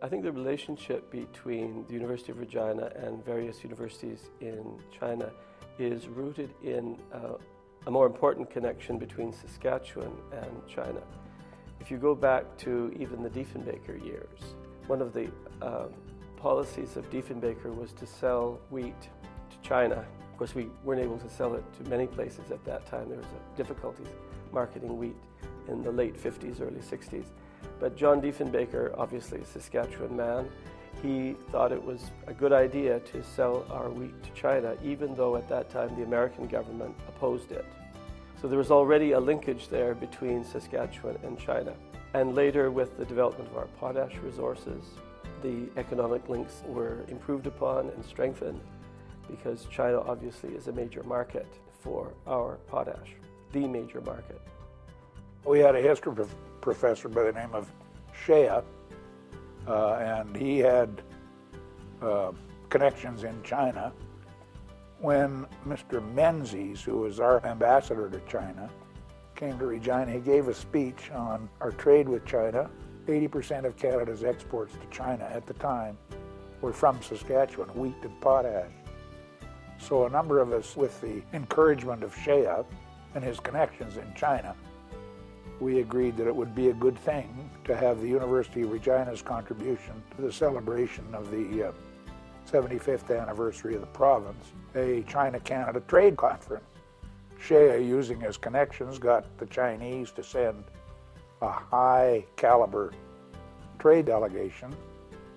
I think the relationship between the University of Regina and various universities in China is rooted in a more important connection between Saskatchewan and China. If you go back to even the Diefenbaker years, one of the policies of Diefenbaker was to sell wheat to China. Of course, we weren't able to sell it to many places at that time. There was difficulties marketing wheat in the late 50s, early 60s. But John Diefenbaker, obviously a Saskatchewan man, he thought it was a good idea to sell our wheat to China, even though at that time the American government opposed it. So there was already a linkage there between Saskatchewan and China. And later, with the development of our potash resources, the economic links were improved upon and strengthened because China obviously is a major market for our potash, the major market. We had a history professor by the name of Shea, and he had connections in China. When Mr. Menzies, who was our ambassador to China, came to Regina, he gave a speech on our trade with China. 80% of Canada's exports to China at the time were from Saskatchewan, wheat and potash. So a number of us, with the encouragement of Shea and his connections in China, we agreed that it would be a good thing to have the University of Regina's contribution to the celebration of the 75th anniversary of the province, a China-Canada trade conference. Shea, using his connections, got the Chinese to send a high-caliber trade delegation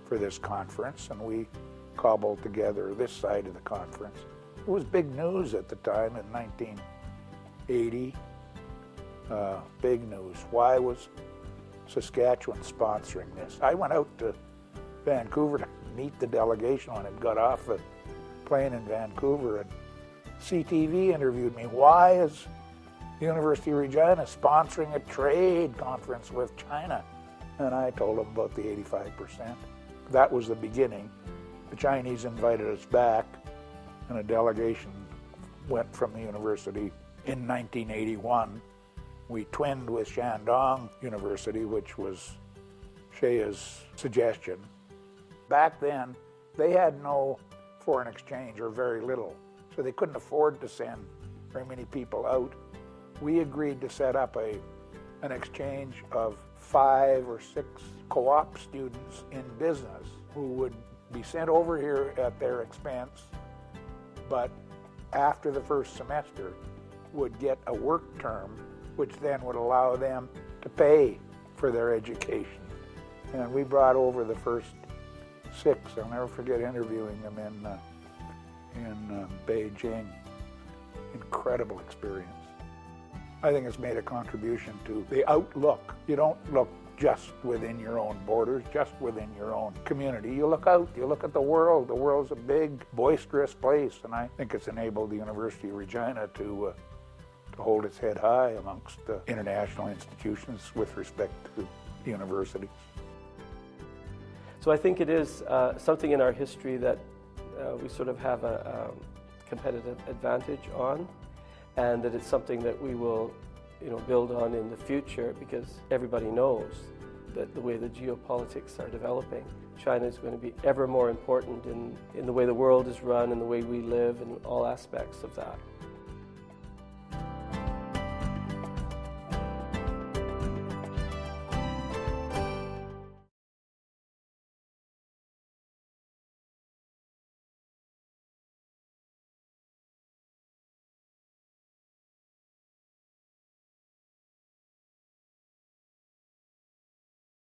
for this conference, and we cobbled together this side of the conference. It was big news at the time in 1980. Big news. Why was Saskatchewan sponsoring this? I went out to Vancouver to meet the delegation when it got off the plane in Vancouver, and CTV interviewed me. Why is the University of Regina sponsoring a trade conference with China? And I told them about the 85%. That was the beginning. The Chinese invited us back, and a delegation went from the university in 1981. We twinned with Shandong University, which was Shea's suggestion. Back then, they had no foreign exchange, or very little, so they couldn't afford to send very many people out. We agreed to set up an exchange of 5 or 6 co-op students in business who would be sent over here at their expense, but after the first semester would get a work term, which then would allow them to pay for their education. And we brought over the first 6. I'll never forget interviewing them in Beijing. Incredible experience. I think it's made a contribution to the outlook. You don't look just within your own borders, just within your own community. You look out, you look at the world. The world's a big, boisterous place, and I think it's enabled the University of Regina to hold its head high amongst international institutions with respect to the universities. So I think it is something in our history that we sort of have a competitive advantage on, and that it's something that we will build on in the future, because everybody knows that the way the geopolitics are developing, China is going to be ever more important in the way the world is run and the way we live and all aspects of that.